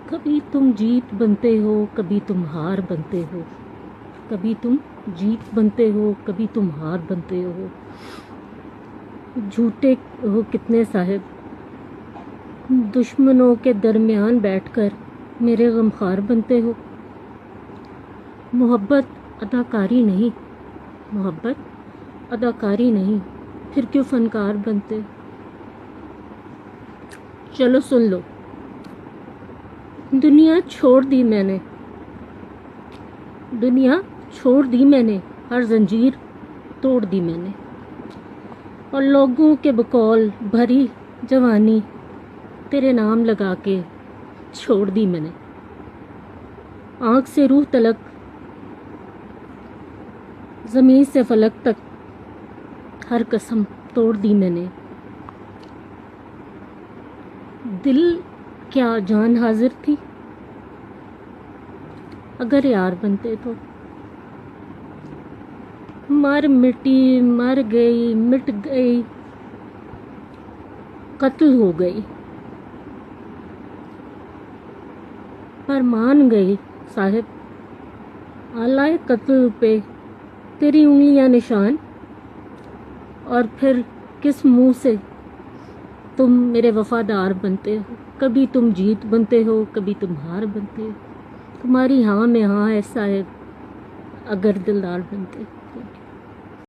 کبھی تم جیت بنتے ہو کبھی تم ہار بنتے ہو، کبھی تم جیت بنتے ہو کبھی تم ہار بنتے ہو، جھوٹے ہو کتنے صاحب، دشمنوں کے درمیان بیٹھ کر میرے غمخوار بنتے ہو۔ محبت اداکاری نہیں، محبت اداکاری نہیں، پھر کیوں فنکار بنتے؟ چلو سن لو، دنیا چھوڑ دی میں نے، دنیا چھوڑ دی میں نے، ہر زنجیر توڑ دی میں نے، اور لوگوں کے بقول بھری جوانی تیرے نام لگا کے چھوڑ دی میں نے، آنکھ سے روح تلک، زمین سے فلک تک، ہر قسم توڑ دی میں نے، دل کیا جان حاضر تھی اگر یار بنتے تو، مر مٹی مر گئی مٹ گئی قتل ہو گئی، پر مان گئی صاحب آلائے قتل پہ تیری انگلیاں نشان، اور پھر کس منہ سے تم میرے وفادار بنتے ہو، کبھی تم جیت بنتے ہو کبھی تم ہار بنتے ہو، تمہاری ہاں میں ہاں ہے صاحب اگر دلدار بنتے ہو۔